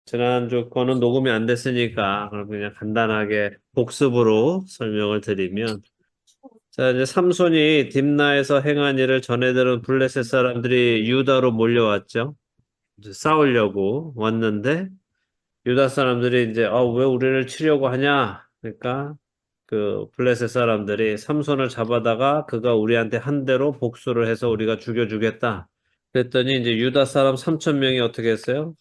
지난주 거는 녹음이 안 됐으니까 그럼 그냥 간단하게 복습으로 설명을 드리면 자 이제 삼손이 딥나에서 행한 일을 전해 들은 블레셋 사람들이 유다로 몰려왔죠. 이제 싸우려고 왔는데 유다 사람들이 이제 왜 우리를 치려고 하냐? 그러니까 그 블레셋 사람들이 삼손을 잡아다가 그가 우리한테 한 대로 복수를 해서 우리가 죽여주겠다. 그랬더니 이제 유다 사람 3천 명이 어떻게 했어요?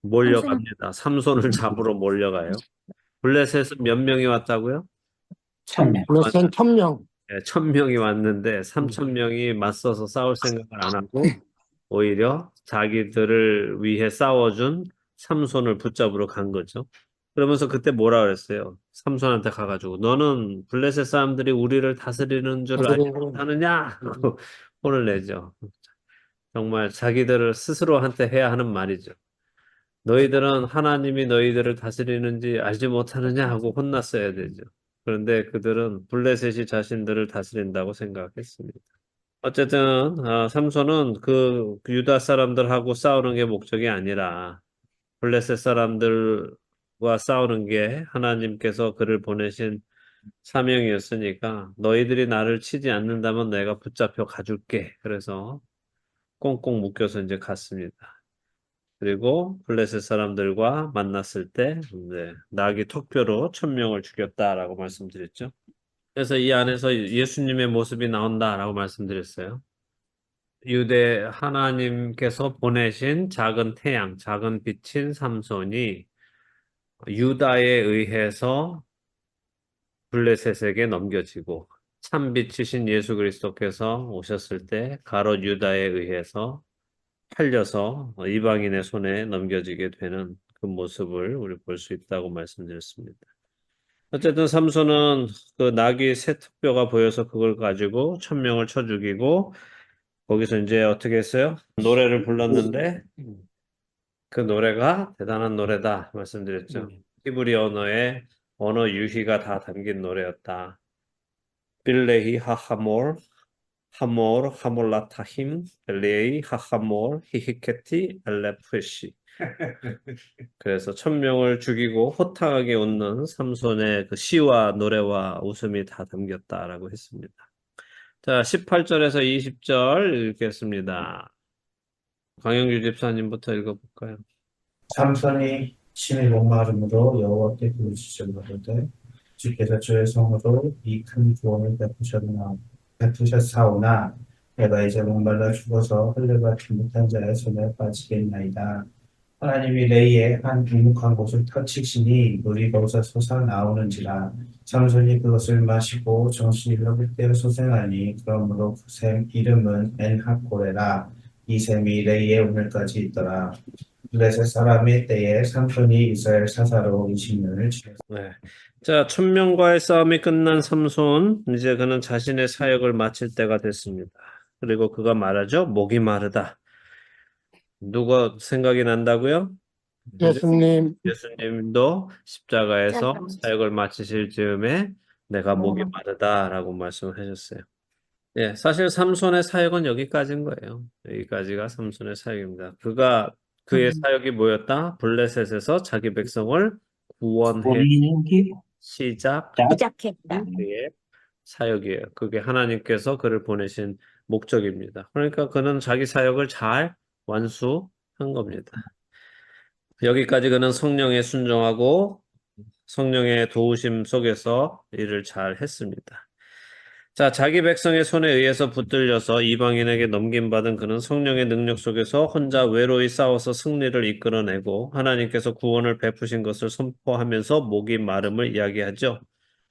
삼촌 몰려갑니다. 삼손을 잡으러 몰려가요. 블레셋은 몇 명이 왔다고요? 천 명이 왔, 블레셋 1000명. 예, 1,000명이 왔는데 3,000명이 맞서서 싸울 생각을 안 하고 오히려 자기들을 위해 싸워준 삼손을 붙잡으러 간 거죠. 그러면서 그때 뭐라 그랬어요? 삼손한테 가가지고 너는 블레셋 사람들이 우리를 다스리는 줄 알지 못하느냐? 하고 혼을 내죠. 정말 자기들을 스스로한테 해야 하는 말이죠. 너희들은 하나님이 너희들을 다스리는지 알지 못하느냐 하고 혼났어야 되죠. 그런데 그들은 블레셋이 자신들을 다스린다고 생각했습니다. 어쨌든 삼손은 그 유다 사람들하고 싸우는 게 목적이 아니라 블레셋 사람들과 싸우는 게 하나님께서 그를 보내신 사명이었으니까 너희들이 나를 치지 않는다면 내가 붙잡혀 가줄게. 그래서 꽁꽁 묶여서 이제 갔습니다. 그리고 블레셋 사람들과 만났을 때 이제 나귀 턱뼈로 1,000명을 죽였다라고 말씀드렸죠. 그래서 이 안에서 예수님의 모습이 나온다라고 말씀드렸어요. 유대 하나님께서 보내신 작은 태양, 작은 빛인 삼손이 유다에 의해서 블레셋에게 넘겨지고 참 빛이신 예수 그리스도께서 오셨을 때 가롯 유다에 의해서 팔려서 이방인의 손에 넘겨지게 되는 그 모습을 우리 볼 수 있다고 말씀드렸습니다. 어쨌든 삼손은 그 나귀 새 턱뼈가 보여서 그걸 가지고 1,000명을 쳐 죽이고 거기서 이제 어떻게 했어요? 노래를 불렀는데 그 노래가 대단한 노래다 말씀드렸죠. 히브리 언어에 언어 유희가 다 담긴 노래였다. 빌레히 하하몰 하몰 하몰라타힘 벨레이 하하몰 히히케티 엘레프시. 그래서 1,000명을 죽이고 호탕하게 웃는 삼손의 그 시와 노래와 웃음이 다 담겼다라고 했습니다. 자, 18절에서 20절 읽겠습니다. 강영규 집사님부터 읽어볼까요? 삼손이 심히 목마름으로 여호와께 부르짖으려되 주께서 주의 성으로 이 큰 구원을 베푸셨사오나 내가 이제 목말라 죽어서 흘려받지 못한 자의 손에 빠지겠나이다. 하나님이 레이의 한 우묵한 곳을 터치시니 물이 거기서 솟아나오는지라. 삼손이 그것을 마시고 정신이 회복되어 소생하니 그러므로 그 샘 이름은 엔하코레라. 이 샘이 레이에 오늘까지 있더라. 블레셋 사람의 때에 삼손이 이스라엘 사사로 20년을 지냈습니다. 네. 자, 1,000명과의 싸움이 끝난 삼손, 이제 그는 자신의 사역을 마칠 때가 됐습니다. 그리고 그가 말하죠. 목이 마르다. 누가 생각이 난다고요? 예수님. 예수님도 십자가에서 사역을 마치실 즈음에 내가 목이 마르다라고 말씀하셨어요. 예, 사실 삼손의 사역은 여기까지인 거예요. 여기까지가 삼손의 사역입니다. 그의 사역이 뭐였다? 블레셋에서 자기 백성을 구원해 시작한 시작했다. 그의 사역이에요. 그게 하나님께서 그를 보내신 목적입니다. 그러니까 그는 자기 사역을 잘 완수한 겁니다. 여기까지 그는 성령에 순종하고 성령의 도우심 속에서 일을 잘 했습니다. 자, 자기 백성의 손에 의해서 붙들려서 이방인에게 넘김받은 그는 성령의 능력 속에서 혼자 외로이 싸워서 승리를 이끌어내고 하나님께서 구원을 베푸신 것을 선포하면서 목이 마름을 이야기하죠.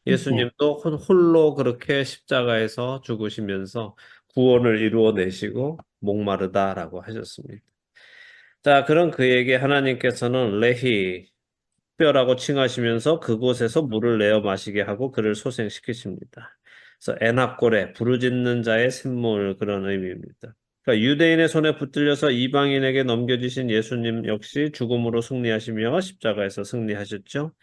예수님도 홀로 그렇게 십자가에서 죽으시면서 구원을 이루어내시고 목마르다라고 하셨습니다. 자, 그런 그에게 하나님께서는 레히, 뼈라고 칭하시면서 그곳에서 물을 내어 마시게 하고 그를 소생시키십니다. 그래서 에낙골에 부르짖는 자의 샘물 그런 의미입니다. 그러니까 유대인의 손에 붙들려서 이방인에게 넘겨주신 예수님 역시 죽음으로 승리하시며 십자가에서 승리하셨죠.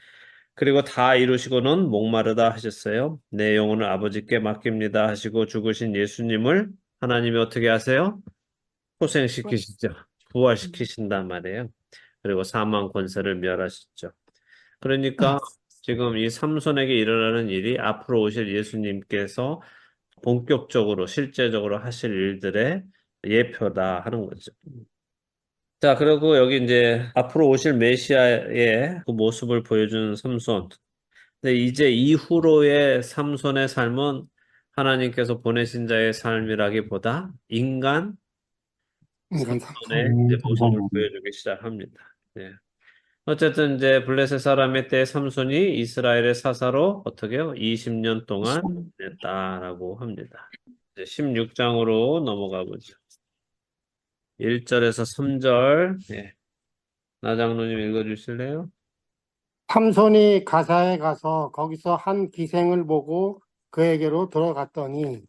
그리고 다 이루시고는 목마르다 하셨어요. 내 영혼을 아버지께 맡깁니다 하시고 죽으신 예수님을 하나님이 어떻게 하세요? 소생시키시죠. 부활시키신단 말이에요. 그리고 사망 권세를 멸하셨죠. 그러니까 지금 이 삼손에게 일어나는 일이 앞으로 오실 예수님께서 본격적으로 실제적으로 하실 일들의 예표다 하는 거죠. 자, 그리고 여기 이제 앞으로 오실 메시아의 그 모습을 보여주는 삼손. 근데 이제 이후로의 삼손의 삶은 하나님께서 보내신 자의 삶이라기보다 인간 인간 삼손의 삼촌. 이제 모습을 감사합니다. 보여주기 시작합니다. 예. 어쨌든 이제 블레셋 사람의 때 삼손이 이스라엘의 사사로 어떻게요? 20년 동안 지냈다라고 합니다. 이제 16장으로 넘어가 보죠. 1절에서 3절. 예. 나장로님 읽어 주실래요? 삼손이 가사에 가서 거기서 한 기생을 보고 그에게로 들어갔더니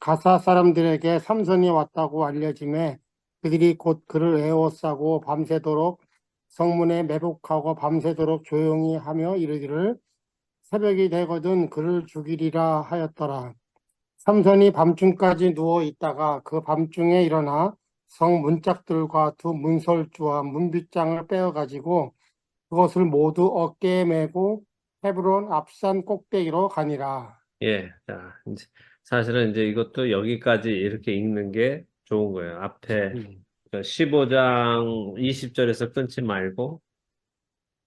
가사 사람들에게 삼손이 왔다고 알려짐에 그들이 곧 그를 에워싸고 밤새도록 성문에 매복하고 밤새도록 조용히 하며 이르기를 새벽이 되거든 그를 죽이리라 하였더라. 삼손이 밤중까지 누워 있다가 그 밤중에 일어나 성 문짝들과 두 문설주와 문빗장을 빼어가지고 그것을 모두 어깨에 메고 헤브론 앞산 꼭대기로 가니라. 예. 자, 이제 사실은 이제 이것도 여기까지 이렇게 읽는 게 좋은 거예요. 앞에 15장 20절에서 끊지 말고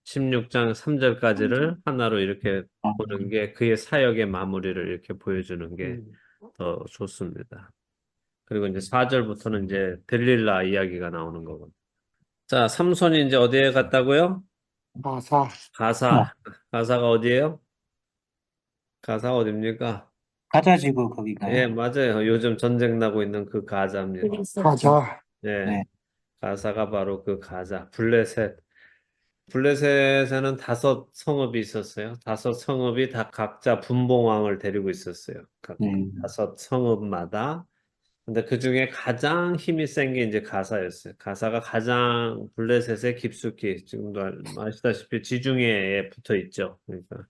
16장 3절까지를 하나로 이렇게 보는 게 그의 사역의 마무리를 이렇게 보여주는 게 더 좋습니다. 그리고 이제 4절부터는 이제 델릴라 이야기가 나오는 거고. 자, 삼손이 이제 어디에 갔다고요? 가사. 가사. 가사가 어디예요? 가사 어디입니까? 가자지구 거기가요? 예, 맞아요. 요즘 전쟁 나고 있는 그 가자입니다. 가자. 예. 네. 가사가 바로 그 가자. 블레셋. 블레셋에는 5성읍이 있었어요. 5성읍이 다 각자 분봉왕을 데리고 있었어요. 각 네. 5성읍마다. 근데 그 중에 가장 힘이 센 게 이제 가사였어요. 가사가 가장 블레셋에 깊숙이 지금도 아시다시피 지중해에 붙어 있죠. 그러니까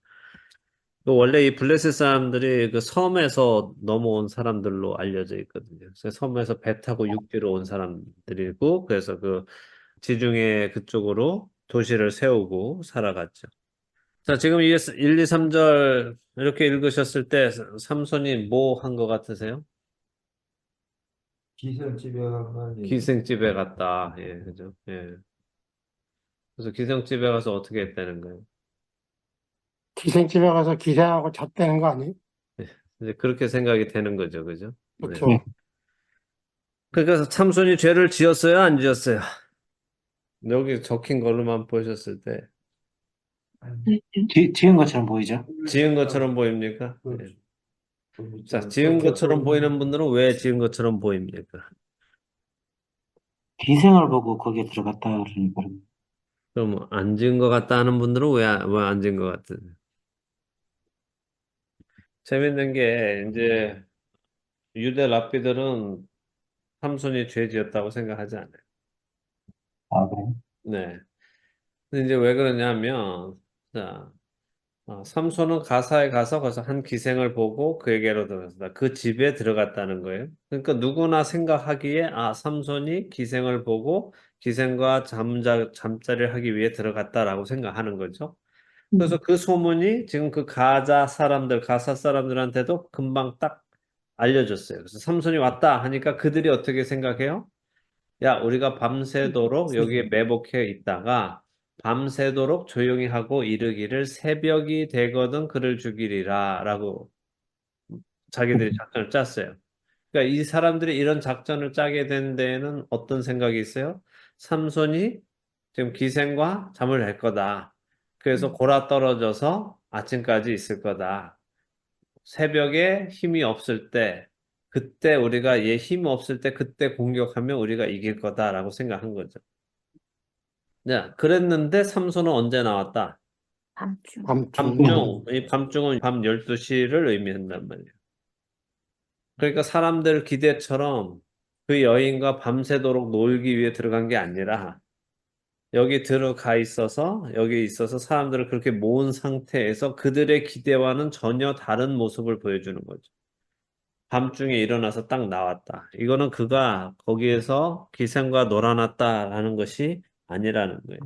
그 원래 이 블레셋 사람들이 그 섬에서 넘어온 사람들로 알려져 있거든요. 그래서 섬에서 배 타고 육지로 온 사람들이고 그래서 그 지중해 그쪽으로 도시를 세우고 살아갔죠. 자, 지금 이게 1, 2, 3절 이렇게 읽으셨을 때 삼손이 뭐 한 것 같으세요? 기생집에 가면 기생집에 갔다. 예, 그죠? 예. 그래서 기생집에 가서 어떻게 했다는 거예요? 기생집에 가서 기생하고 잤다는 거 아니에요? 이제 그렇게 생각이 되는 거죠, 그죠? 네. 그렇죠. 그러니까 삼손이 죄를 지었어요, 안 지었어요? 여기 적힌 걸로만 보셨을 때 지은 것처럼 보이죠? 지은 것처럼 보입니까? 예. 자, 그 지은 것처럼 보이는 분들은 왜 지은 것처럼 보입니까? 기생을 보고 거기에 들어갔다 그러니까 그럼 안 지은 것 같다 하는 분들은 왜 안 지은 것 같은? 재밌는 게 이제 유대 랍비들은 삼손이 죄 지었다고 생각하지 않아요. 아 그래요? 네. 근데 이제 왜 그러냐면, 자, 삼손은 가사에 가서 거기서 한 기생을 보고 그에게로 들어갔다. 그 집에 들어갔다는 거예요. 그러니까 누구나 생각하기에, 삼손이 기생을 보고 기생과 잠자리를 하기 위해 들어갔다라고 생각하는 거죠. 그래서 그 소문이 지금 그 가사 사람들한테도 금방 딱 알려졌어요. 그래서 삼손이 왔다 하니까 그들이 어떻게 생각해요? 야, 우리가 밤새도록 여기에 매복해 있다가 밤새도록 조용히 하고 이르기를 새벽이 되거든 그를 죽이리라 라고 자기들이 작전을 짰어요. 그러니까 이 사람들이 이런 작전을 짜게 된 데에는 어떤 생각이 있어요? 삼손이 지금 기생과 잠을 잘 거다. 그래서 골아 떨어져서 아침까지 있을 거다. 새벽에 힘이 없을 때, 그때 우리가 얘 힘 없을 때 그때 공격하면 우리가 이길 거다라고 생각한 거죠. 네, 그랬는데 삼손은 언제 나왔다? 밤중. 밤중. 이 밤중은 밤 12시를 의미한단 말이에요. 그러니까 사람들 기대처럼 그 여인과 밤새도록 놀기 위해 들어간 게 아니라 여기 들어가 있어서 여기 있어서 사람들을 그렇게 모은 상태에서 그들의 기대와는 전혀 다른 모습을 보여주는 거죠. 밤중에 일어나서 딱 나왔다. 이거는 그가 거기에서 기생과 놀아났다라는 것이 아니라는 거예요.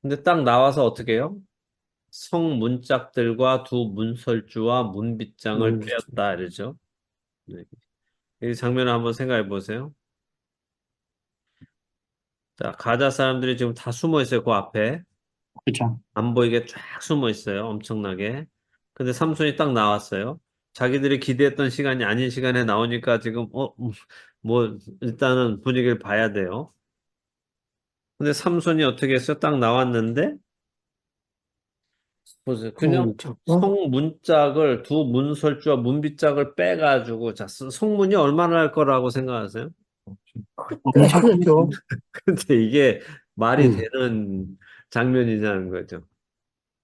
근데 딱 나와서 어떻게 해요? 성문짝들과 두 문설주와 문빗장을 빼었다 이러죠. 네. 이 장면을 한번 생각해 보세요. 자, 가자 사람들이 지금 다 숨어 있어요. 그 앞에. 그죠? 안 보이게 쫙 숨어 있어요. 엄청나게. 근데 삼손이 딱 나왔어요. 자기들이 기대했던 시간이 아닌 시간에 나오니까 지금 뭐 일단은 분위기를 봐야 돼요. 근데 삼손이 어떻게 했어요? 딱 나왔는데 보세요. 그냥 성문짝을 두 문설주와 문빗짝을 빼가지고 자 성문이 얼마나 할 거라고 생각하세요? 엄청 크겠죠. 근데 이게 말이 음. 되는 장면이냐는 거죠.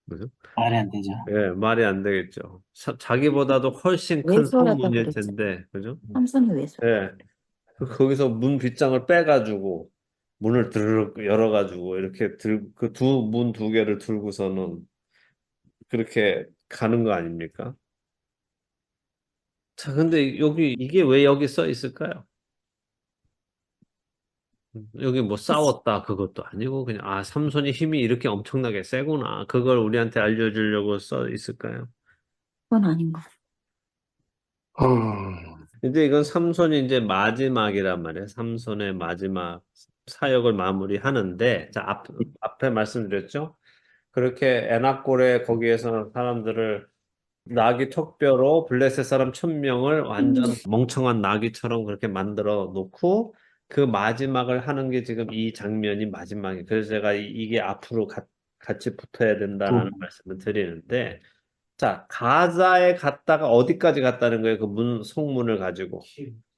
그죠? 말이 안 되죠. 예, 말이 안 되겠죠. 자기보다도 훨씬 큰 외소라고 성문일 그랬죠. 텐데, 그죠? 삼손이 외소. 예. 거기서 문 빗장을 빼가지고 문을 드르륵 열어가지고 이렇게 그 문 두 개를 들고서는 그렇게 가는 거 아닙니까? 자, 근데 여기 이게 왜 여기 써 있을까요? 여기 뭐 싸웠다 그것도 아니고 그냥 아 삼손이 힘이 이렇게 엄청나게 세구나 그걸 우리한테 알려주려고 써 있을까요? 그건 아닌 거. 어, 근데 이건 삼손이 이제 마지막이란 말이에요. 삼손의 마지막 사역을 마무리하는데 자 앞에 말씀드렸죠. 그렇게 에낙골에 거기에서 사람들을 나귀 턱뼈로 블레셋 사람 1,000명을 완전 멍청한 나귀처럼 그렇게 만들어 놓고 그 마지막을 하는 게 지금 이 장면이 마지막이에요. 그래서 제가 이게 앞으로 같이 붙어야 된다라는 말씀을 드리는데 자 가자에 갔다가 어디까지 갔다는 거예요? 그 성문을 가지고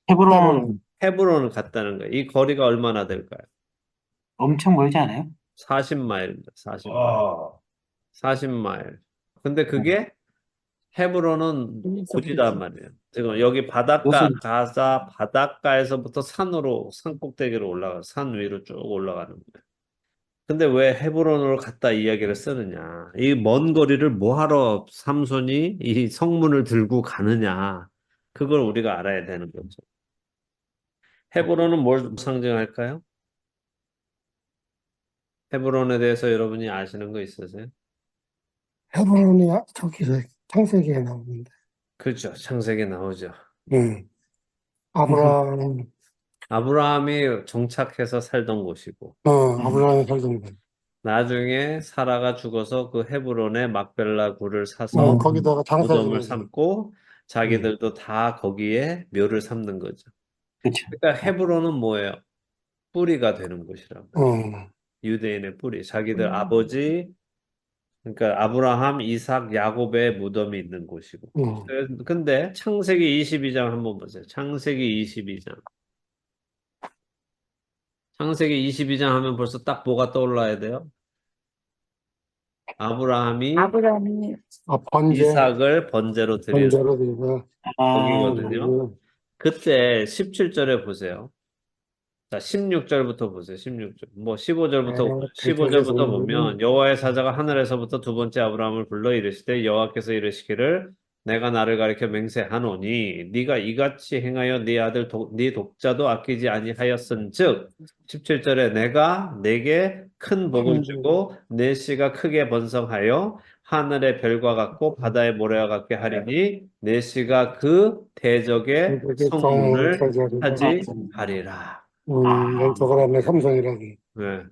헤브론 헤브론을 갔다는 거예요. 이 거리가 얼마나 될까요? 엄청 멀지 않아요? 40마일입니다. 40마일. 40마일. 근데 그게 헤브론은 고지란 말이에요. 지금 여기 바닷가, 무슨- 가자 바닷가에서부터 산 꼭대기로 산 위로 쭉 올라가는 거예요. 근데 왜 헤브론으로 갔다 이야기를 쓰느냐? 이 먼 거리를 뭐하러 삼손이 이 성문을 들고 가느냐? 그걸 우리가 알아야 되는 거죠. 헤브론은 뭘 상징할까요? 헤브론에 대해서 여러분이 아시는 거 있으세요? 헤브론이 저기 창세기에 나오는데. 그렇죠. 창세기 나오죠. 아브라함, 아브라함이 정착해서 살던 곳이고 아브라함이 살던 곳. 나중에 사라가 죽어서 그 헤브론에 막벨라 굴을 사서 거기다가 장사를 무덤을 하고. 삼고 자기들도 다 거기에 묘를 삼는 거죠. 그렇죠. 그러니까 헤브론은 뭐예요? 뿌리가 되는 곳이라고. 어, 유대인의 뿌리. 자기들 아버지 그러니까 아브라함, 이삭, 야곱의 무덤이 있는 곳이고. 어. 근데 창세기 22장 한번 보세요. 창세기 22장. 창세기 22장 하면 벌써 딱 뭐가 떠올라야 돼요? 아브라함이 번제, 이삭을 번제로 드리는 번제로 드리고. 거기거든요. 그때 17절에 보세요. 자, 16절부터 보세요. 16절. 뭐 15절부터 보면 여호와의 사자가 하늘에서부터 두 번째 아브라함을 불러 이르시되 여호와께서 이르시기를 내가 나를 가리켜 맹세하노니 네가 이같이 행하여 네 아들 네 독자도 아끼지 아니하였은즉 17절에 내가 내게 큰 복을 주고 내 씨가 크게 번성하여 하늘의 별과 같고 바다의 모래와 같게 하리니 내 씨가 그 대적의 성문을 차지하리라. 왼쪽을 하면 삼손이라고. 네.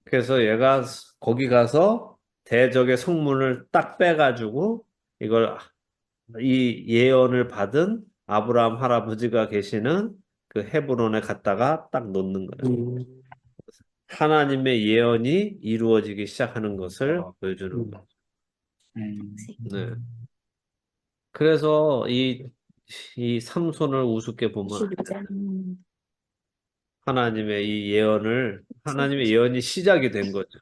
그래서 얘가 거기 가서 대적의 성문을 딱 빼가지고 이걸 이 예언을 받은 아브라함 할아버지가 계시는 그 헤브론에 갔다가 딱 놓는 거예요. 하나님의 예언이 이루어지기 시작하는 것을 보여주는 거예요. 네. 그래서 이 삼손을 우습게 보면 하나님의 이 예언을 하나님의 예언이 시작이 된 거죠.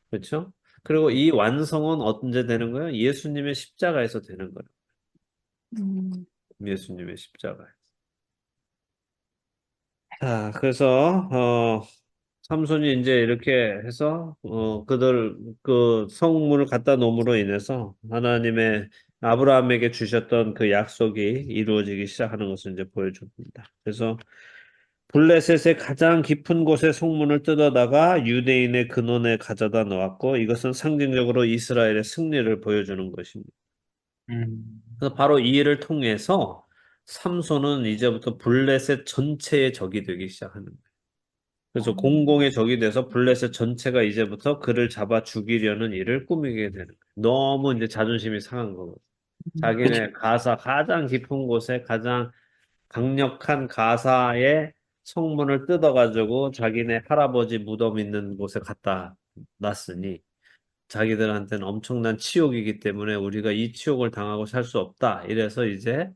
그렇죠? 그리고 이 완성은 언제 되는 거예요? 예수님의 십자가에서 되는 거예요. 예수님의 십자가. 자, 그래서 삼손이 이제 이렇게 해서 그들 그 성문을 갖다 놓음으로 인해서 하나님의 아브라함에게 주셨던 그 약속이 이루어지기 시작하는 것을 이제 보여줍니다. 그래서 블레셋의 가장 깊은 곳에 성문을 뜯어다가 유대인의 근원에 가져다 놓았고 이것은 상징적으로 이스라엘의 승리를 보여주는 것입니다. 음, 그래서 바로 이 일을 통해서 삼손은 이제부터 블레셋 전체의 적이 되기 시작하는 거예요. 그래서 공공의 적이 돼서 블레셋 전체가 이제부터 그를 잡아 죽이려는 일을 꾸미게 되는 거예요. 너무 이제 자존심이 상한 거거든요. 자기네 가사 가장 깊은 곳에 가장 강력한 가사의 성문을 뜯어가지고 자기네 할아버지 무덤 있는 곳에 갖다 놨으니 자기들한테는 엄청난 치욕이기 때문에 우리가 이 치욕을 당하고 살 수 없다. 이래서 이제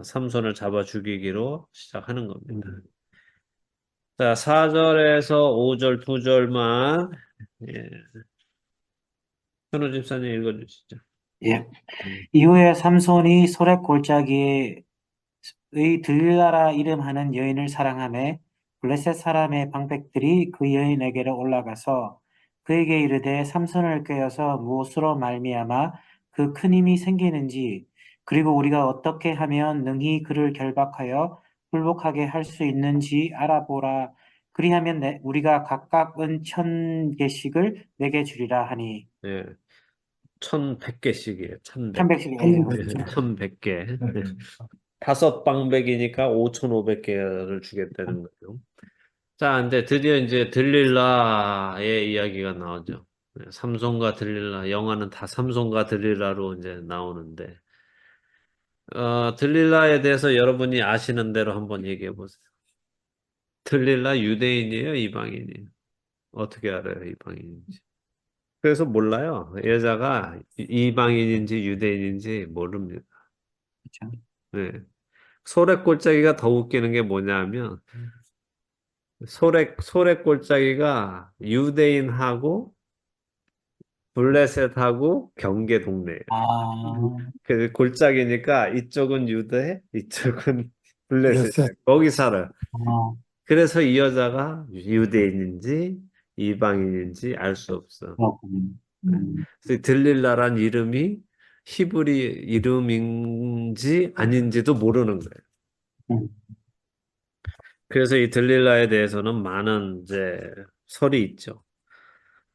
삼손을 잡아 죽이기로 시작하는 겁니다. 자, 4절에서 5절 두 절만 예. 현우 집사님 읽어주시죠. 예. 이후에 삼손이 소렉 골짜기에 의 들릴라라 이름하는 여인을 사랑하매 블레셋 사람의 방백들이 그 여인에게로 올라가서 그에게 이르되 삼손을 꾀어서 무엇으로 말미암아 그 큰 힘이 생기는지 그리고 우리가 어떻게 하면 능히 그를 결박하여 굴복하게 할 수 있는지 알아보라. 그리하면 우리가 각각 은 1,000개씩을 내게 주리라 하니 예. 1,100개씩이에요. 1,100. 1,100씩 1,100개. 다섯 방백이니까 5,500개를 주겠다는 거죠. 자, 근데 드디어 이제 들릴라의 이야기가 나오죠. 삼손과 들릴라, 영화는 다 삼손과 들릴라로 이제 나오는데, 들릴라에 대해서 여러분이 아시는 대로 한번 얘기해 보세요. 들릴라 유대인이에요, 이방인이에요? 어떻게 알아요, 이방인인지? 그래서 몰라요. 여자가 이방인인지 유대인인지 모릅니다. 그렇죠. 네. 소래골짜기가 더 웃기는 게 뭐냐면, 소래골짜기가 유대인하고 블레셋하고 경계 동네예요. 아, 그 골짜기니까 이쪽은 유대, 이쪽은 블레셋. 블레셋. 거기 살아요. 어, 그래서 이 여자가 유대인인지 이방인인지 알 수 없어. 그렇군요. 그래서 들릴라란 이름이 히브리 이름인지 아닌지도 모르는 거예요. 음, 그래서 이 들릴라에 대해서는 많은 이제 설이 있죠.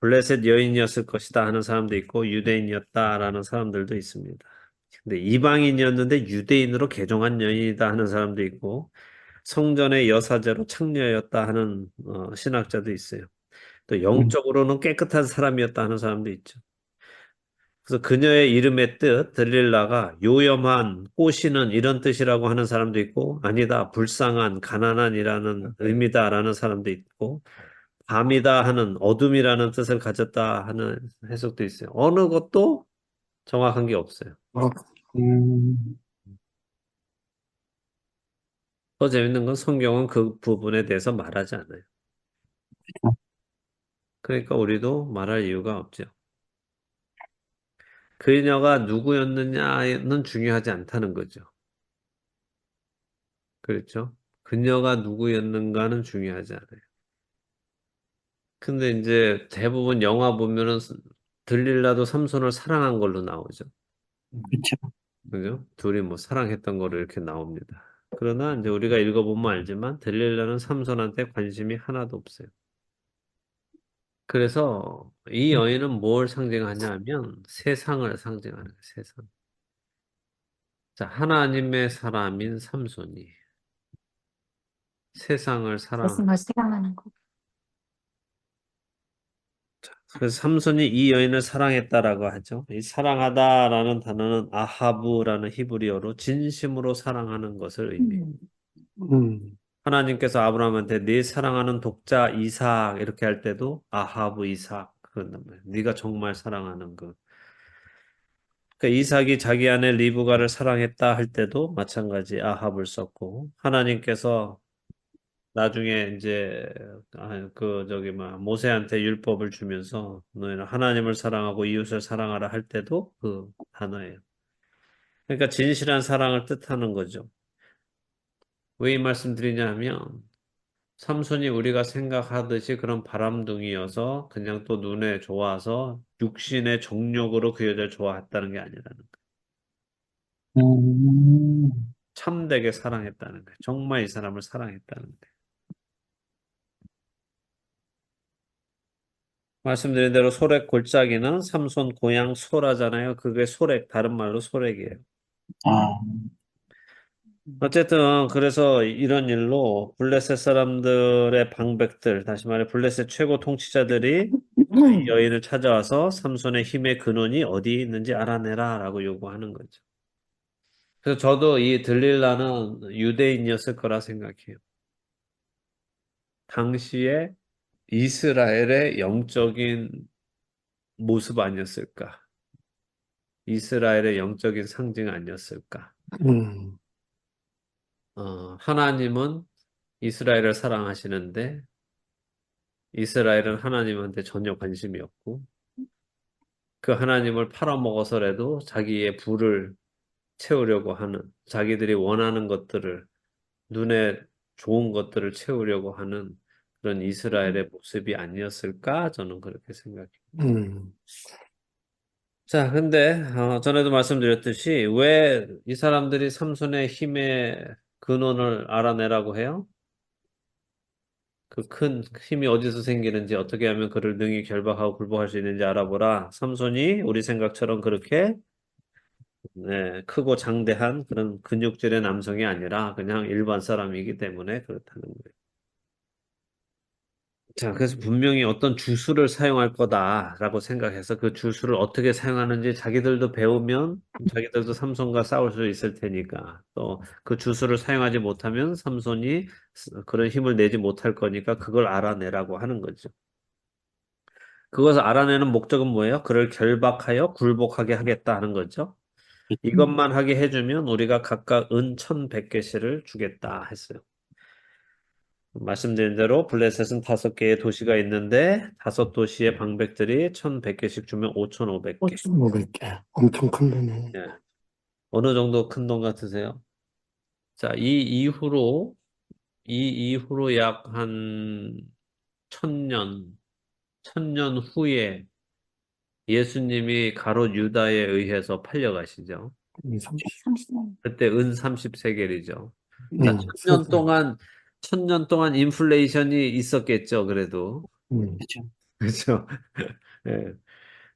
블레셋 여인이었을 것이다 하는 사람도 있고 유대인이었다라는 사람들도 있습니다. 근데 이방인이었는데 유대인으로 개종한 여인이다 하는 사람도 있고 성전의 여사제로 창녀였다 하는 신학자도 있어요. 또 음, 영적으로는 깨끗한 사람이었다 하는 사람도 있죠. 그래서 그녀의 이름의 뜻 들릴라가 요염한 꼬시는 이런 뜻이라고 하는 사람도 있고 아니다 불쌍한 가난한이라는 의미다라는 사람도 있고 밤이다 하는 어둠이라는 뜻을 가졌다 하는 해석도 있어요. 어느 것도 정확한 게 없어요. 음, 더 재밌는 건 성경은 그 부분에 대해서 말하지 않아요. 그러니까 우리도 말할 이유가 없죠. 그녀가 누구였느냐는 중요하지 않다는 거죠. 그렇죠? 그녀가 누구였는가는 중요하지 않아요. 근데 이제 대부분 영화 보면은 들릴라도 삼손을 사랑한 걸로 나오죠. 그렇죠. 그죠? 둘이 뭐 사랑했던 거로 이렇게 나옵니다. 그러나 이제 우리가 읽어보면 알지만 들릴라는 삼손한테 관심이 하나도 없어요. 그래서 이 여인은 뭘 상징하냐면 세상을 상징하는 거예요. 세상. 자, 하나님의 사람인 삼손이 세상을 사랑. 말씀을 사랑하는 거. 그래서 삼손이 이 여인을 사랑했다라고 하죠. 이 사랑하다라는 단어는 아하브라는 히브리어로 진심으로 사랑하는 것을 의미해요. 음, 하나님께서 아브라함한테 네 사랑하는 독자 이삭 이렇게 할 때도 아하브 이삭 그런단 말이에요. 네가 정말 사랑하는 그. 그러니까 이삭이 자기 아내 리브가를 사랑했다 할 때도 마찬가지 아합을 썼고 하나님께서 나중에 이제 그 저기 모세한테 율법을 주면서 너희는 하나님을 사랑하고 이웃을 사랑하라 할 때도 그 단어예요. 그러니까 진실한 사랑을 뜻하는 거죠. 왜 이 말씀 드리냐면 삼손이 우리가 생각하듯이 그런 바람둥이여서 그냥 또 눈에 좋아서 육신의 정욕으로 그 여자를 좋아했다는 게 아니라는 거예요. 음, 참되게 사랑했다는 거예요. 정말 이 사람을 사랑했다는 거예요. 말씀드린 대로 소렉 골짜기는 삼손 고향 소라잖아요. 그게 소렉, 다른 말로 소렉이에요. 아, 어쨌든 그래서 이런 일로 블레셋 사람들의 방백들, 다시 말해 블레셋 최고 통치자들이 이 여인을 찾아와서 삼손의 힘의 근원이 어디 있는지 알아내라라고 요구하는 거죠. 그래서 저도 이 들릴라는 유대인이었을 거라 생각해요. 당시에 이스라엘의 영적인 모습 아니었을까? 이스라엘의 영적인 상징 아니었을까? 음, 하나님은 이스라엘을 사랑하시는데 이스라엘은 하나님한테 전혀 관심이 없고 그 하나님을 팔아먹어서라도 자기의 부를 채우려고 하는 자기들이 원하는 것들을 눈에 좋은 것들을 채우려고 하는 그런 이스라엘의 모습이 아니었을까? 저는 그렇게 생각해요. 음, 자, 근데 전에도 말씀드렸듯이 왜 이 사람들이 삼손의 힘의 근원을 알아내라고 해요? 그 큰 힘이 어디서 생기는지 어떻게 하면 그를 능히 결박하고 굴복할 수 있는지 알아보라. 삼손이 우리 생각처럼 그렇게 네, 크고 장대한 그런 근육질의 남성이 아니라 그냥 일반 사람이기 때문에 그렇다는 거예요. 자, 그래서 분명히 어떤 주술을 사용할 거다라고 생각해서 그 주술을 어떻게 사용하는지 자기들도 배우면 자기들도 삼손과 싸울 수 있을 테니까 또 그 주술을 사용하지 못하면 삼손이 그런 힘을 내지 못할 거니까 그걸 알아내라고 하는 거죠. 그것을 알아내는 목적은 뭐예요? 그를 결박하여 굴복하게 하겠다 하는 거죠. 이것만 하게 해주면 우리가 각각 은 1,100개씩을 주겠다 했어요. 말씀드린 대로 블레셋은 5개의 도시가 있는데 5도시의 방백들이 1,100개씩 주면 5,500개. 5,500개. 엄청 큰 돈이네. 예. 어느 정도 큰 돈 같으세요? 자, 이 이후로 약 한 1,000년 후에 예수님이 가롯 유다에 의해서 팔려가시죠. 30년. 그때 은 30세겔이죠. 자, 세상. 1,000년 동안 인플레이션이 있었겠죠, 그래도. 그렇죠. 그렇죠. 예.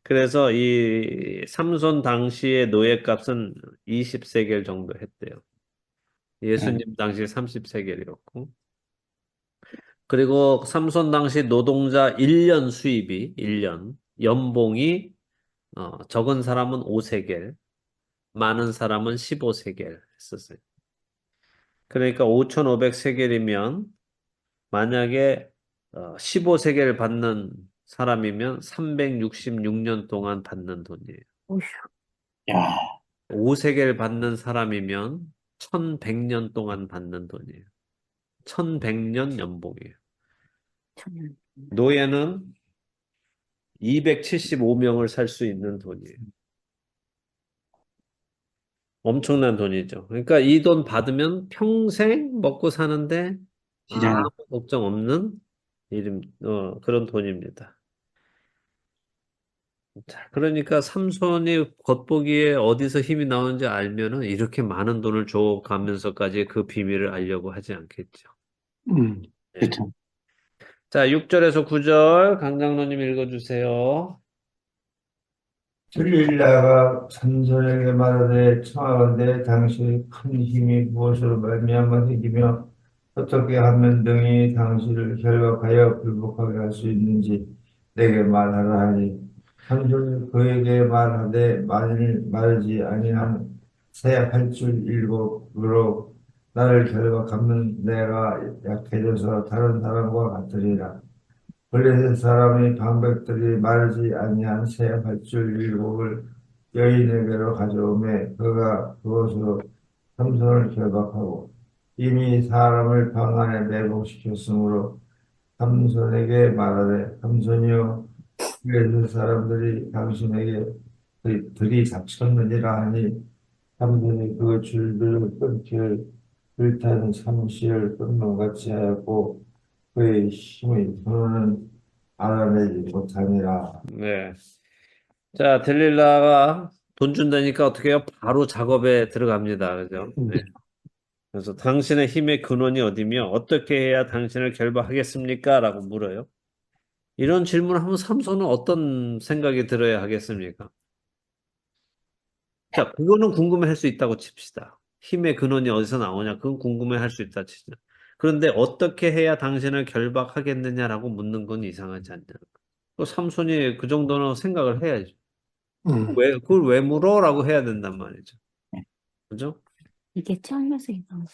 그래서 이 삼손 당시의 노예값은 20세겔 정도 했대요. 예수님 당시 30세겔이었고. 그리고 삼손 당시 노동자 1년 수입이 1년 연봉이 적은 사람은 5세겔, 많은 사람은 15세겔 했었어요. 그러니까 5,500세겔이면 만약에 15세겔 받는 사람이면 366년 동안 받는 돈이에요. 야, 5세겔 받는 사람이면 1,100년 동안 받는 돈이에요. 1,100년 연봉이에요. 천년. 노예는 275명을 살 수 있는 돈이에요. 엄청난 돈이죠. 그러니까 이 돈 받으면 평생 먹고 사는데 시장. 아무 걱정 없는 그런 돈입니다. 자, 그러니까 삼손이 겉보기에 어디서 힘이 나오는지 알면은 이렇게 많은 돈을 줘가면서까지 그 비밀을 알려고 하지 않겠죠. 네. 그렇죠. 자, 6절에서 9절 강장로님 읽어주세요. 들릴라가 삼손에게 말하되 청하건대 당신의 큰 힘이 무엇으로 말미암아 생기며 어떻게 하면 능히 당신을 결박하여 굴복하게 할 수 있는지 내게 말하라 하니 삼손이 그에게 말하되 만일 말하지 아니한 새 할 줄 일곱으로 나를 결박하면 내가 약해져서 다른 사람과 같으리라. 블레셋 사람의 방백들이 마르지 아니한 새 밧줄 7을 여인에게로 가져오매 그가 그것으로 삼손을 결박하고 이미 사람을 방 안에 매복시켰으므로 삼손에게 말하되 삼손이여 블레셋 사람들이 당신에게 들이닥쳤느니라 하니 삼손이 그 줄들을 끊기를 불탄 삼시를 끊는같이 하였고 그의 힘의 손은 알아내지 못하니라. 네. 자, 델릴라가 돈 준다니까 어떻게 해요? 바로 작업에 들어갑니다. 그죠? 네. 그래서 당신의 힘의 근원이 어디며 어떻게 해야 당신을 결박하겠습니까? 라고 물어요. 이런 질문을 하면 삼손은 어떤 생각이 들어야 하겠습니까? 자, 그거는 궁금해할 수 있다고 칩시다. 힘의 근원이 어디서 나오냐? 그건 궁금해할 수 있다 치죠. 그런데 어떻게 해야 당신을 결박하겠느냐라고 묻는 건 이상하지 않냐? 또 삼손이 그 정도는 생각을 해야죠. 그걸 왜 물어라고 해야 된단 말이죠. 그죠? 이게 처음에서 이상.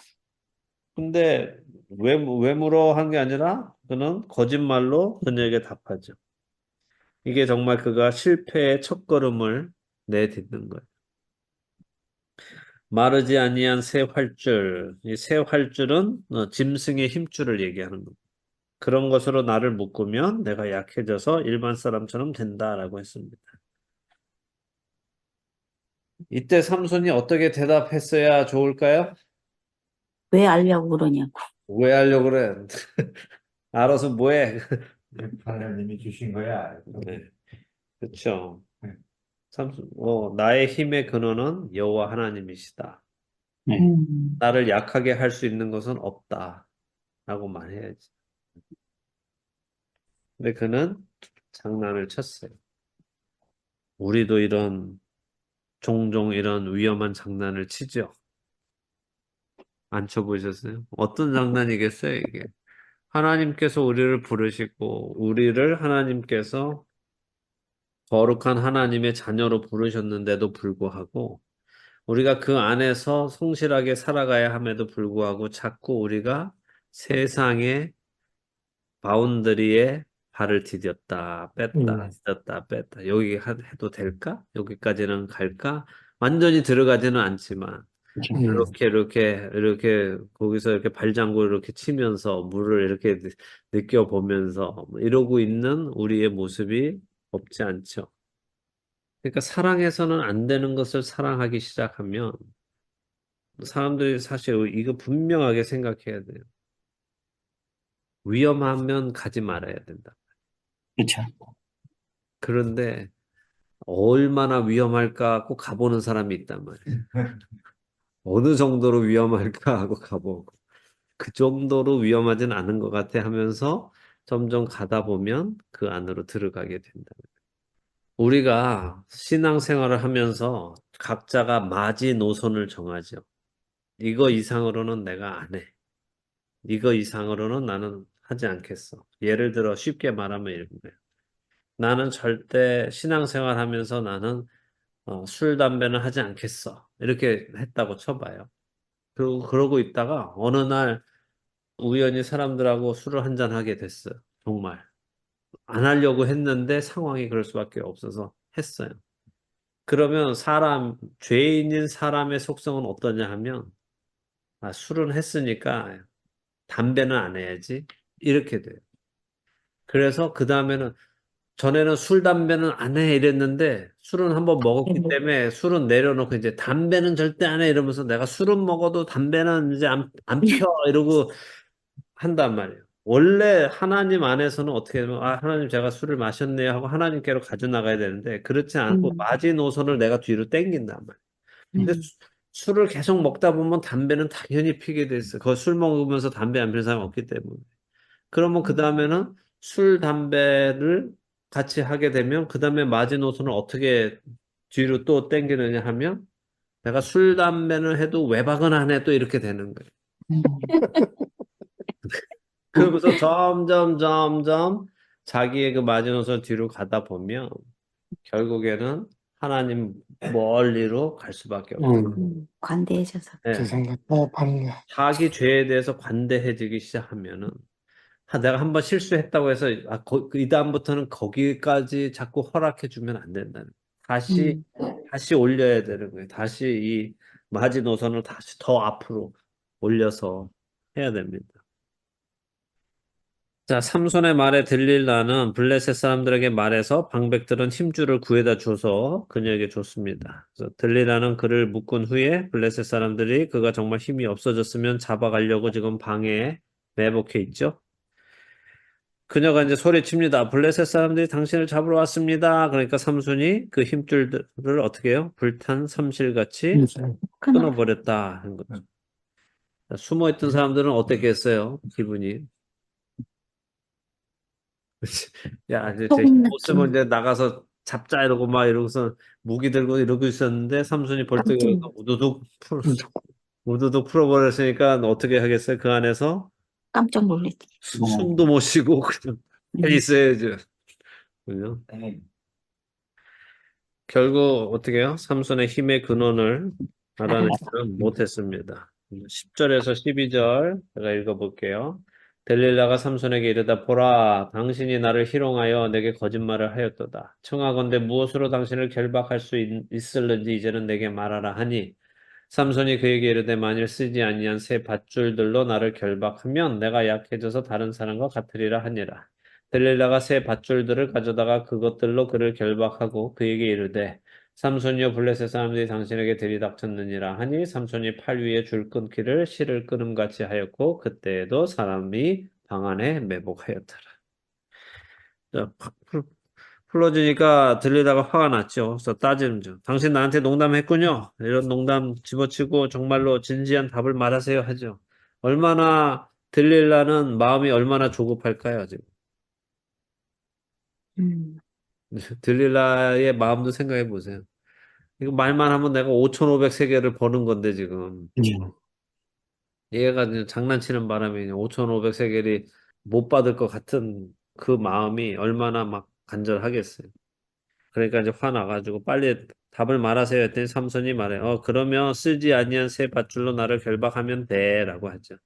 근데 왜 물어 한 게 아니라 그는 거짓말로 그녀에게 답하죠. 이게 정말 그가 실패의 첫걸음을 내딛는 거예요. 마르지 아니한 새 활줄. 이 새 활줄은 짐승의 힘줄을 얘기하는 겁니다. 그런 것으로 나를 묶으면 내가 약해져서 일반 사람처럼 된다라고 했습니다. 이때 삼손이 어떻게 대답했어야 좋을까요? 왜 알려고 그러냐고. 왜 하려고 그래? 알아서 뭐해? 하나님이 주신 거야. 네, 그렇죠. 네. 나의 힘의 근원은 여호와 하나님이시다. 네. 나를 약하게 할 수 있는 것은 없다라고 말해야지. 근데 그는 장난을 쳤어요. 우리도 종종 이런 위험한 장난을 치죠. 안 쳐보셨어요? 어떤 장난이겠어요, 이게? 하나님께서 우리를 부르시고, 우리를 하나님께서 거룩한 하나님의 자녀로 부르셨는데도 불구하고, 우리가 그 안에서 성실하게 살아가야 함에도 불구하고, 자꾸 우리가 세상의 바운더리에 발을 디뎠다, 뺐다, 디뎠다, 뺐다. 여기 해도 될까? 여기까지는 갈까? 완전히 들어가지는 않지만, 이렇게 거기서 이렇게 발장구 이렇게 치면서 물을 이렇게 느껴보면서 이러고 있는 우리의 모습이 없지 않죠. 그러니까 사랑해서는 안 되는 것을 사랑하기 시작하면 사람들이 사실 이거 분명하게 생각해야 돼요. 위험하면 가지 말아야 된다. 그렇죠. 그런데 얼마나 위험할까 꼭 가보는 사람이 있단 말이에요. 어느 정도로 위험할까 하고 가보고. 그 정도로 위험하진 않은 것 같아 하면서 점점 가다 보면 그 안으로 들어가게 된다. 우리가 신앙생활을 하면서 각자가 마지노선을 정하죠. 이거 이상으로는 내가 안 해. 이거 이상으로는 나는 하지 않겠어. 예를 들어 쉽게 말하면 이런 거예요. 나는 절대 신앙생활 하면서 나는 술, 담배는 하지 않겠어. 이렇게 했다고 쳐봐요. 그러고 있다가 어느 날 우연히 사람들하고 술을 한잔 하게 됐어요. 정말. 안 하려고 했는데 상황이 그럴 수밖에 없어서 했어요. 그러면 죄인인 사람의 속성은 어떠냐 하면, 술은 했으니까 담배는 안 해야지. 이렇게 돼요. 그래서 그 다음에는 전에는 술, 담배는 안 해 이랬는데 술은 한번 먹었기 때문에 술은 내려놓고 이제 담배는 절대 안 해 이러면서 내가 술은 먹어도 담배는 이제 안 펴 이러고 한단 말이에요. 원래 하나님 안에서는 어떻게 하면 하나님 제가 술을 마셨네요 하고 하나님께로 가져나가야 되는데 그렇지 않고 마지노선을 내가 뒤로 땡긴단 말이에요. 근데 술을 계속 먹다 보면 담배는 당연히 피게 돼 있어요. 그 술 먹으면서 담배 안 피는 사람이 없기 때문에. 그러면 그 다음에는 술, 담배를 같이 하게 되면 그 다음에 마지노선을 어떻게 뒤로 또 땡기느냐 하면 내가 술, 담배는 해도 외박은 안 해 또 이렇게 되는 거예요. 그러면서 점점 자기의 그 마지노선 뒤로 가다 보면 결국에는 하나님 멀리로 갈 수밖에 없어요. 관대해져서. 네. 그 생각에 반려. 자기 죄에 대해서 관대해지기 시작하면은 내가 한번 실수했다고 해서 이 다음부터는 거기까지 자꾸 허락해 주면 안 된다는 거예요. 다시 올려야 되는 거예요. 다시 이 마지노선을 다시 더 앞으로 올려서 해야 됩니다. 자, 삼손의 말에 들릴라는 블레셋 사람들에게 말해서 방백들은 힘줄을 구해다 줘서 그녀에게 줬습니다. 그래서 들릴라는 그를 묶은 후에 블레셋 사람들이 그가 정말 힘이 없어졌으면 잡아가려고 지금 방에 매복해 있죠. 그녀가 이제 소리칩니다. 블레셋 사람들이 당신을 잡으러 왔습니다. 그러니까 삼손이 그 힘줄들을 어떻게 해요? 불탄 삼실같이 끊어버렸다 하는 거죠. 숨어있던 사람들은 어땠겠어요? 기분이. 야, 이제 소금 힘 느낌. 못 쓰면 이제 나가서 잡자 이러고 막 이러고서 무기 들고 이러고 있었는데 삼손이 벌떡 깜짝 일어나서 우두둑 풀어버렸으니까 어떻게 하겠어요? 그 안에서 깜짝 놀랐지. 숨도 못 쉬고 그냥 해 있어야죠. 그죠? 네. 결국 어떻게 해요? 삼손의 힘의 근원을 알아내지는 못했습니다. 10절에서 12절 제가 읽어볼게요. 델릴라가 삼손에게 이르다 보라 당신이 나를 희롱하여 내게 거짓말을 하였도다. 청하건대 무엇으로 당신을 결박할 수 있을는지 이제는 내게 말하라 하니 삼손이 그에게 이르되 만일 쓰지 아니한 새 밧줄들로 나를 결박하면 내가 약해져서 다른 사람과 같으리라 하니라. 델릴라가 새 밧줄들을 가져다가 그것들로 그를 결박하고 그에게 이르되 삼손이여 블레셋 사람들이 당신에게 들이닥쳤느니라 하니 삼손이 팔 위에 줄 끊기를 실을 끊음같이 하였고 그때에도 사람이 방 안에 매복하였더라. 자, 풀어주니까 들리다가 화가 났죠. 그래서 따지는 죠. 당신 나한테 농담했군요. 이런 농담 집어치고 정말로 진지한 답을 말하세요 하죠. 얼마나 들릴라는 마음이 얼마나 조급할까요, 지금. 음. 들릴라의 마음도 생각해 보세요. 이거 말만 하면 내가 5,500세겔을 버는 건데 지금. 얘가 그냥 장난치는 바람에 5,500세겔이 못 받을 것 같은 그 마음이 얼마나 막 간절하겠어요. 그러니까 이제 화나가지고 빨리 답을 말하세요 했더니 삼손이 말해. 그러면 쓰지 아니한 새 밧줄로 나를 결박하면 돼라고 하죠.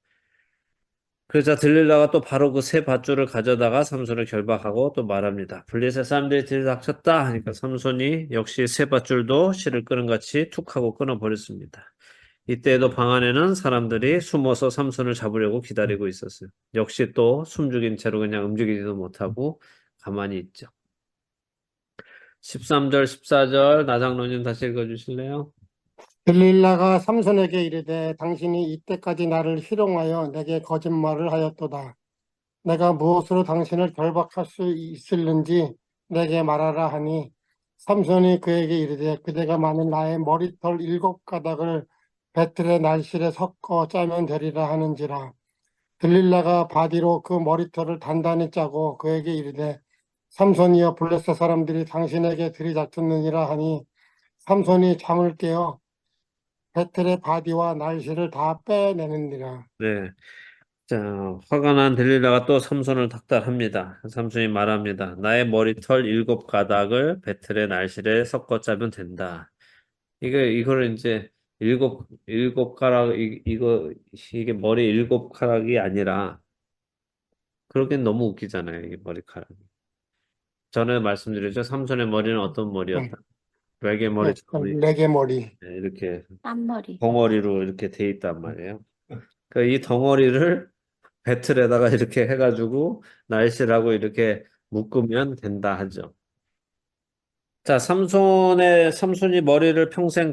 그러자 들릴라가 또 바로 그 새 밧줄을 가져다가 삼손을 결박하고 또 말합니다. 블레셋 사람들이 들이닥쳤다 하니까 삼손이 역시 새 밧줄도 실을 끄는 같이 툭 하고 끊어버렸습니다. 이때에도 방 안에는 사람들이 숨어서 삼손을 잡으려고 기다리고 있었어요. 역시 또 숨죽인 채로 그냥 움직이지도 못하고 가만히 있죠. 13절, 14절 나장로님 다시 읽어주실래요? 델릴라가 삼손에게 이르되 당신이 이때까지 나를 희롱하여 내게 거짓말을 하였도다. 내가 무엇으로 당신을 결박할 수 있을는지 내게 말하라 하니 삼손이 그에게 이르되 그대가 만일 나의 머리털 7가닥을 배틀의 날실에 섞어 짜면 되리라 하는지라. 들릴라가 바디로 그 머리털을 단단히 짜고 그에게 이르되 삼손이여 블레셋 사람들이 당신에게 들이닥쳤느니라 하니 삼손이 잠을 깨어 배틀의 바디와 날씨를 다 빼내느니라. 네. 자, 화가 난 델릴라가 또 삼손을 닥달합니다. 삼손이 말합니다. 나의 머리털 7가닥을 배틀의 날실에 섞어 짜면 된다. 이거를 이제 일곱 가락, 이게 머리 7가락이 아니라, 그러기엔 너무 웃기잖아요, 이게 머리카락이. 전에 말씀드렸죠. 삼손의 머리는 어떤 머리였다? 레게 머리처럼 레게 머리. 이렇게 땀머리. 덩어리로 이렇게 돼 있단 말이에요. 이 덩어리를 배틀에다가 이렇게 해가지고 날씨라고 이렇게 묶으면 된다 하죠. 자, 삼손이 머리를 평생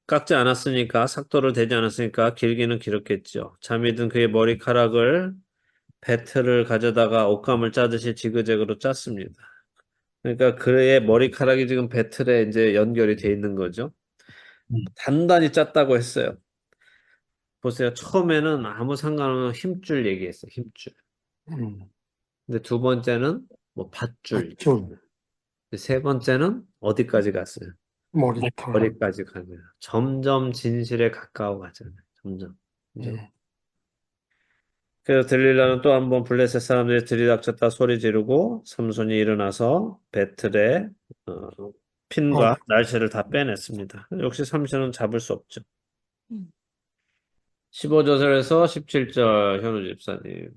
깎지 않았으니까 삭도를 대지 않았으니까 길기는 길었겠죠. 잠이 든 그의 머리카락을 배틀을 가져다가 옷감을 짜듯이 지그재그로 짰습니다. 그러니까 그의 머리카락이 지금 배틀에 이제 연결이 돼 있는 거죠. 단단히 짰다고 했어요. 보세요. 처음에는 아무 상관없는 힘줄 얘기했어요. 힘줄. 근데 두 번째는 뭐 밧줄. 밧줄. 세 번째는 어디까지 갔어요? 머리털. 머리까지 가네요. 점점 진실에 가까워 가잖아요. 점점. 그죠? 그래서 들릴라는 또 한 번 블레셋 사람들이 들이닥쳤다 소리 지르고 삼손이 일어나서 배틀에 핀과 날개를 다 빼냈습니다. 역시 삼손은 잡을 수 없죠. 15절에서 17절 현우 집사님.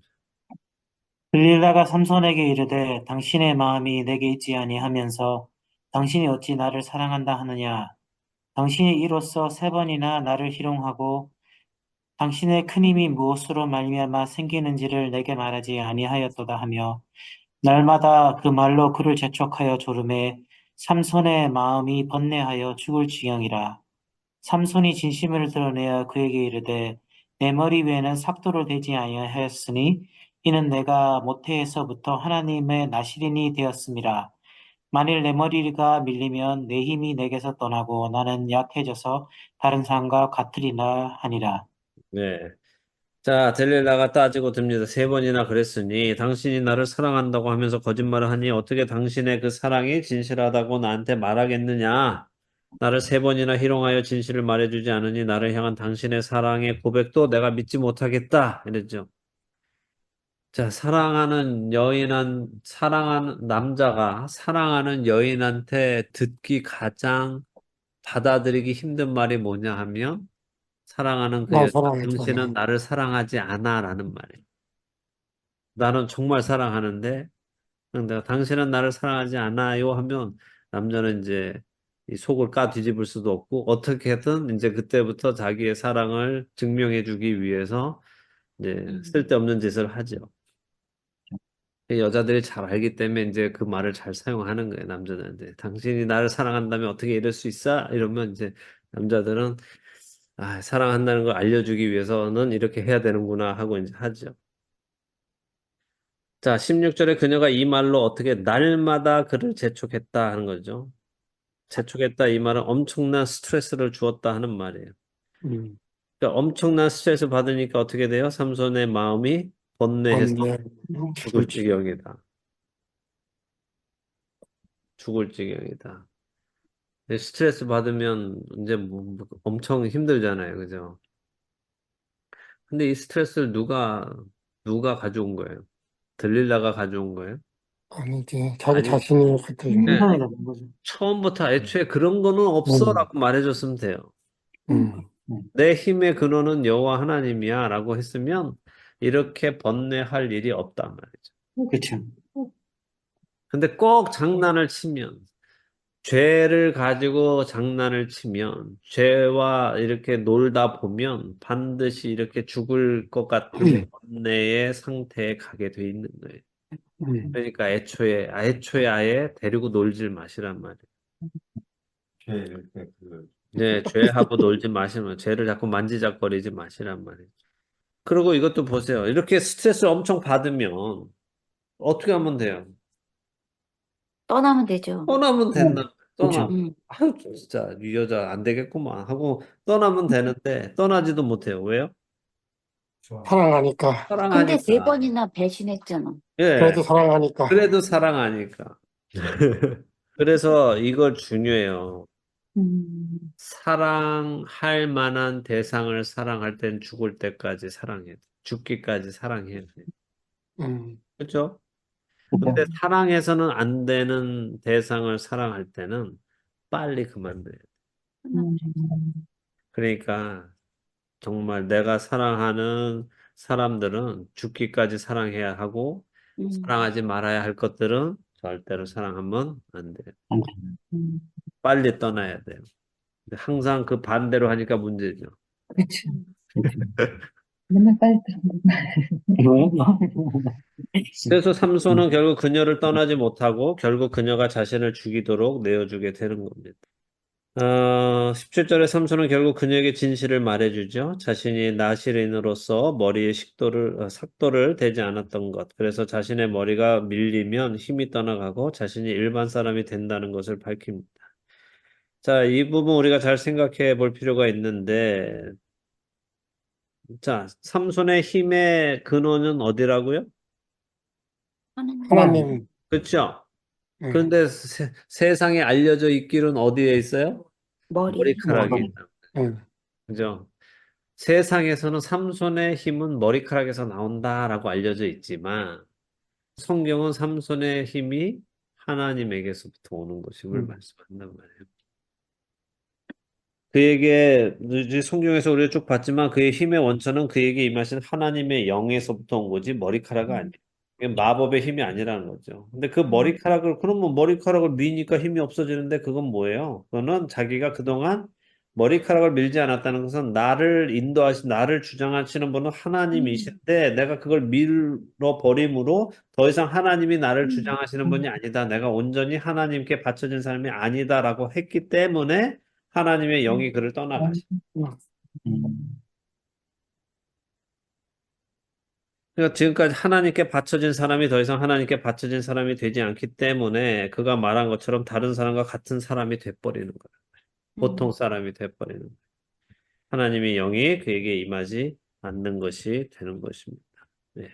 들릴라가 삼손에게 이르되 당신의 마음이 내게 있지 아니하면서 당신이 어찌 나를 사랑한다 하느냐. 당신이 이로써 3번이나 나를 희롱하고 당신의 큰 힘이 무엇으로 말미암아 생기는지를 내게 말하지 아니하였도다 하며 날마다 그 말로 그를 재촉하여 조르매 삼손의 마음이 번뇌하여 죽을 지경이라. 삼손이 진심을 드러내어 그에게 이르되 내 머리 위에는 삭도를 대지 아니하였으니 이는 내가 모태에서부터 하나님의 나시린이 되었음이라. 만일 내 머리가 밀리면 내 힘이 내게서 떠나고 나는 약해져서 다른 사람과 같으리라 하니라. 네. 자, 델릴라가 따지고 듭니다. 3번이나 그랬으니 당신이 나를 사랑한다고 하면서 거짓말을 하니 어떻게 당신의 그 사랑이 진실하다고 나한테 말하겠느냐? 나를 3번이나 희롱하여 진실을 말해주지 않으니 나를 향한 당신의 사랑의 고백도 내가 믿지 못하겠다. 이랬죠. 자, 사랑하는 남자가 사랑하는 여인한테 듣기 가장 받아들이기 힘든 말이 뭐냐 하면 사랑하는 그 나 여자, 사랑하지 당신은 않아. 나를 사랑하지 않아 라는 말이에요. 나는 정말 사랑하는데, 내가 당신은 나를 사랑하지 않아요 하면 남자는 이제 이 속을 까 뒤집을 수도 없고 어떻게든 이제 그때부터 자기의 사랑을 증명해 주기 위해서 이제 쓸데없는 짓을 하죠. 여자들이 잘 알기 때문에 이제 그 말을 잘 사용하는 거예요, 남자들한테. 당신이 나를 사랑한다면 어떻게 이럴 수 있어? 이러면 이제 남자들은 사랑한다는 걸 알려주기 위해서는 이렇게 해야 되는구나 하고 이제 하죠. 자, 16절에 그녀가 이 말로 어떻게 날마다 그를 재촉했다 하는 거죠. 재촉했다 이 말은 엄청난 스트레스를 주었다 하는 말이에요. 음, 그러니까 엄청난 스트레스 받으니까 어떻게 돼요? 삼손의 마음이 번뇌해서 번뇌, 죽을 지경이다. 죽을 지경이다. 스트레스 받으면 이제 뭐 엄청 힘들잖아요. 그죠? 근데 이 스트레스를 누가 가져온 거예요? 들릴라가 가져온 거예요? 아니지. 자기 아니, 자신이 그때, 네. 생각이 나는 거죠. 처음부터 애초에 그런 거는 없어라고 말해줬으면 돼요. 음, 내 힘의 근원은 여호와 하나님이야 라고 했으면 이렇게 번뇌할 일이 없단 말이죠. 그렇죠. 근데 꼭 장난을 치면 죄를 가지고 장난을 치면 죄와 이렇게 놀다 보면 반드시 이렇게 죽을 것 같은 번뇌의 상태에 가게 돼 있는 거예요. 그러니까 애초에 아예 데리고 놀질 마시란 말이에요. 죄를 그 네, 죄하고 놀지 마시면 죄를 자꾸 만지작거리지 마시란 말이에요. 그리고 이것도 보세요. 이렇게 스트레스를 엄청 받으면 어떻게 하면 돼요? 떠나면 되죠. 떠나면 된다. 떠나. 그렇죠. 아유, 진짜 이 여자 안 되겠구만 하고 떠나면 되는데 떠나지도 못해요. 왜요? 좋아. 사랑하니까. 근데 네 사랑하니까. 번이나 배신했잖아. 예, 그래도 사랑하니까. 그래도 사랑하니까. 그래서 이걸 중요해요. 사랑할 만한 대상을 사랑할 땐 죽을 때까지 사랑해야 돼. 죽기까지 사랑해야 돼. 음, 그렇죠? 근데 사랑해서는 안 되는 대상을 사랑할 때는 빨리 그만둬야 돼. 그러니까 정말 내가 사랑하는 사람들은 죽기까지 사랑해야 하고 사랑하지 말아야 할 것들은 절대로 사랑하면 안 돼요. 빨리 떠나야 돼요. 근데 항상 그 반대로 하니까 문제죠. 그렇죠. 맨날 빨리 들어. 그래서 삼손은 결국 그녀를 떠나지 못하고 결국 그녀가 자신을 죽이도록 내어주게 되는 겁니다. 17절에 삼손은 결국 그녀에게 진실을 말해주죠. 자신이 나실인으로서 머리에 삭도를 대지 않았던 것. 그래서 자신의 머리가 밀리면 힘이 떠나가고 자신이 일반 사람이 된다는 것을 밝힙니다. 자, 이 부분 우리가 잘 생각해 볼 필요가 있는데, 자, 삼손의 힘의 근원은 어디라고요? 하나님, 그렇죠? 음, 그런데 세상에 알려져 있기는 어디에 있어요? 머리. 머리카락에 머리. 있다. 음, 그죠? 세상에서는 삼손의 힘은 머리카락에서 나온다라고 알려져 있지만 성경은 삼손의 힘이 하나님에게서부터 오는 것임을 말씀한단 말이에요. 그에게 이제 성경에서 우리가 쭉 봤지만 그의 힘의 원천은 그에게 임하신 하나님의 영에서부터 온 거지 머리카락은 아니에요. 이게 마법의 힘이 아니라는 거죠. 근데 그 그러면 머리카락을 미니까 힘이 없어지는데 그건 뭐예요? 그거는 자기가 그동안 머리카락을 밀지 않았다는 것은 나를 주장하시는 분은 하나님이신데 내가 그걸 밀어버림으로 더 이상 하나님이 나를 주장하시는 분이 아니다. 내가 온전히 하나님께 바쳐진 사람이 아니다라고 했기 때문에 하나님의 영이 그를 떠나가시. 그러니까 지금까지 하나님께 바쳐진 사람이 더 이상 하나님께 바쳐진 사람이 되지 않기 때문에 그가 말한 것처럼 다른 사람과 같은 사람이 돼버리는 거예요. 보통 사람이 돼버리는 거예요. 하나님의 영이 그에게 임하지 받는 것이 되는 것입니다. 네.